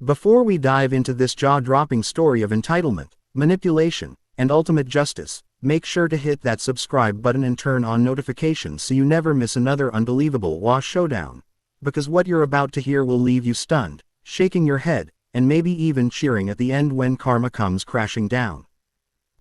Before we dive into this jaw-dropping story of entitlement, manipulation, and ultimate justice, make sure to hit that subscribe button and turn on notifications so you never miss another unbelievable HOA showdown. Because what you're about to hear will leave you stunned, shaking your head, and maybe even cheering at the end when karma comes crashing down.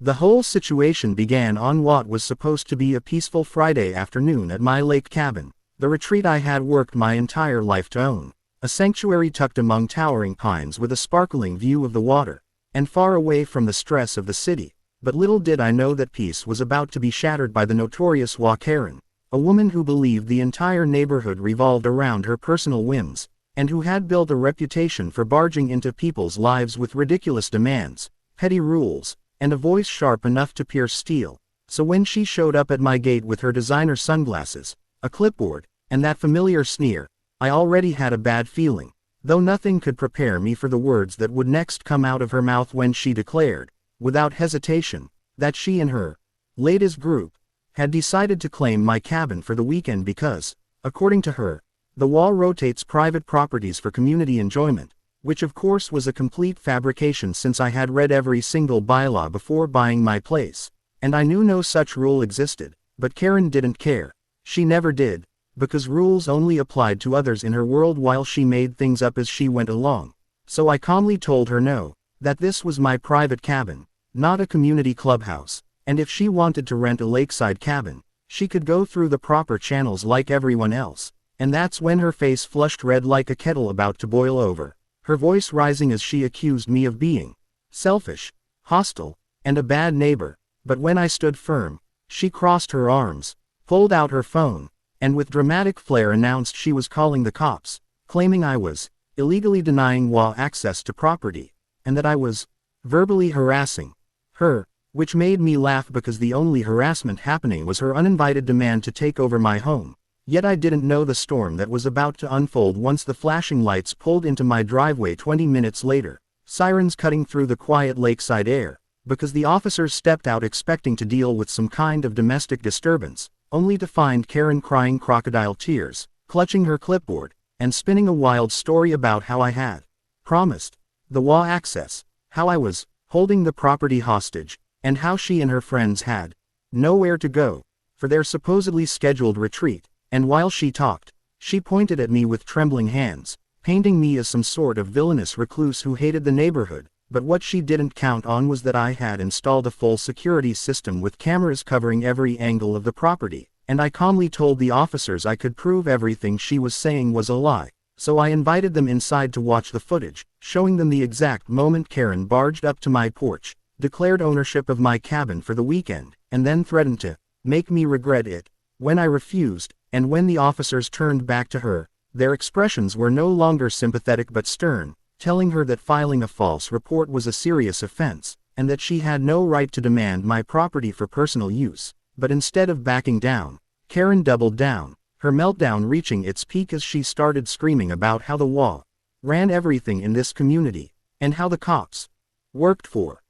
The whole situation began on what was supposed to be a peaceful Friday afternoon at my lake cabin, the retreat I had worked my entire life to own. A sanctuary tucked among towering pines with a sparkling view of the water, and far away from the stress of the city. But little did I know that peace was about to be shattered by the notorious HOA Karen, a woman who believed the entire neighborhood revolved around her personal whims, and who had built a reputation for barging into people's lives with ridiculous demands, petty rules, and a voice sharp enough to pierce steel. So when she showed up at my gate with her designer sunglasses, a clipboard, and that familiar sneer, I already had a bad feeling, though nothing could prepare me for the words that would next come out of her mouth when she declared, without hesitation, that she and her latest group had decided to claim my cabin for the weekend because, according to her, the HOA rotates private properties for community enjoyment, which of course was a complete fabrication since I had read every single bylaw before buying my place, and I knew no such rule existed. But Karen didn't care. She never did, because rules only applied to others in her world while she made things up as she went along. So I calmly told her no, that this was my private cabin, not a community clubhouse, and if she wanted to rent a lakeside cabin, she could go through the proper channels like everyone else. And that's when her face flushed red like a kettle about to boil over, her voice rising as she accused me of being selfish, hostile, and a bad neighbor. But when I stood firm, she crossed her arms, pulled out her phone, and with dramatic flair announced she was calling the cops, claiming I was illegally denying HOA access to property, and that I was verbally harassing her, which made me laugh because the only harassment happening was her uninvited demand to take over my home. Yet I didn't know the storm that was about to unfold once the flashing lights pulled into my driveway 20 minutes later, sirens cutting through the quiet lakeside air, because the officers stepped out expecting to deal with some kind of domestic disturbance, only to find Karen crying crocodile tears, clutching her clipboard, and spinning a wild story about how I had promised the HOA access, how I was holding the property hostage, and how she and her friends had nowhere to go for their supposedly scheduled retreat. And while she talked, she pointed at me with trembling hands, painting me as some sort of villainous recluse who hated the neighborhood. But what she didn't count on was that I had installed a full security system with cameras covering every angle of the property, and I calmly told the officers I could prove everything she was saying was a lie. So I invited them inside to watch the footage, showing them the exact moment Karen barged up to my porch, declared ownership of my cabin for the weekend, and then threatened to make me regret it. When I refused, and when the officers turned back to her, their expressions were no longer sympathetic but stern, telling her that filing a false report was a serious offense, and that she had no right to demand my property for personal use. But instead of backing down, Karen doubled down, her meltdown reaching its peak as she started screaming about how the HOA ran everything in this community, and how the cops worked for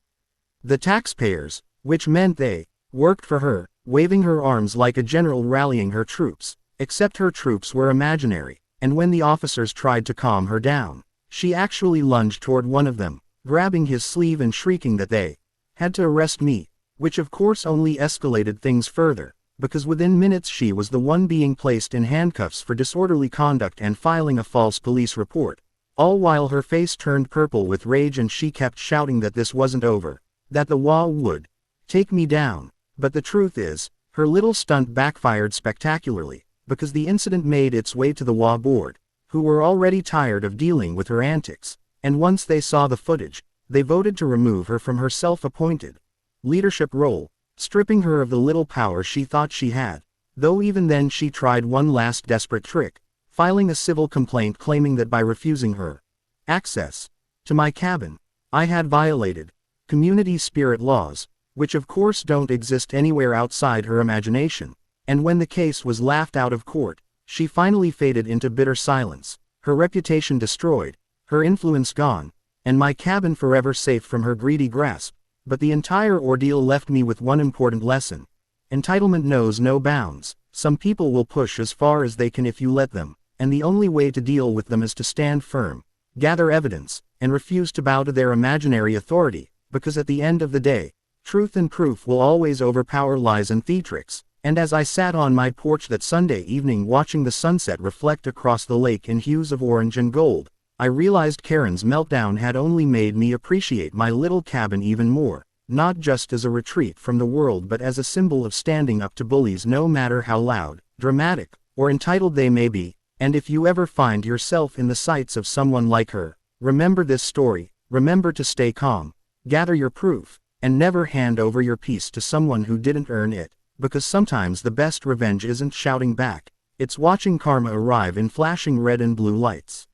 the taxpayers, which meant they worked for her, waving her arms like a general rallying her troops, except her troops were imaginary, and when the officers tried to calm her down, she actually lunged toward one of them, grabbing his sleeve and shrieking that they had to arrest me, which of course only escalated things further, because within minutes she was the one being placed in handcuffs for disorderly conduct and filing a false police report, all while her face turned purple with rage and she kept shouting that this wasn't over, that the HOA would take me down. But the truth is, her little stunt backfired spectacularly, because the incident made its way to the HOA board, who were already tired of dealing with her antics, and once they saw the footage, they voted to remove her from her self-appointed leadership role, stripping her of the little power she thought she had, though even then she tried one last desperate trick, filing a civil complaint claiming that by refusing her access to my cabin, I had violated community spirit laws, which of course don't exist anywhere outside her imagination. And when the case was laughed out of court, she finally faded into bitter silence, her reputation destroyed, her influence gone, and my cabin forever safe from her greedy grasp. But the entire ordeal left me with one important lesson. Entitlement knows no bounds. Some people will push as far as they can if you let them, and the only way to deal with them is to stand firm, gather evidence, and refuse to bow to their imaginary authority, because at the end of the day, truth and proof will always overpower lies and theatrics. And as I sat on my porch that Sunday evening watching the sunset reflect across the lake in hues of orange and gold, I realized Karen's meltdown had only made me appreciate my little cabin even more, not just as a retreat from the world but as a symbol of standing up to bullies no matter how loud, dramatic, or entitled they may be. And if you ever find yourself in the sights of someone like her, remember this story, remember to stay calm, gather your proof, and never hand over your peace to someone who didn't earn it, because sometimes the best revenge isn't shouting back, it's watching karma arrive in flashing red and blue lights.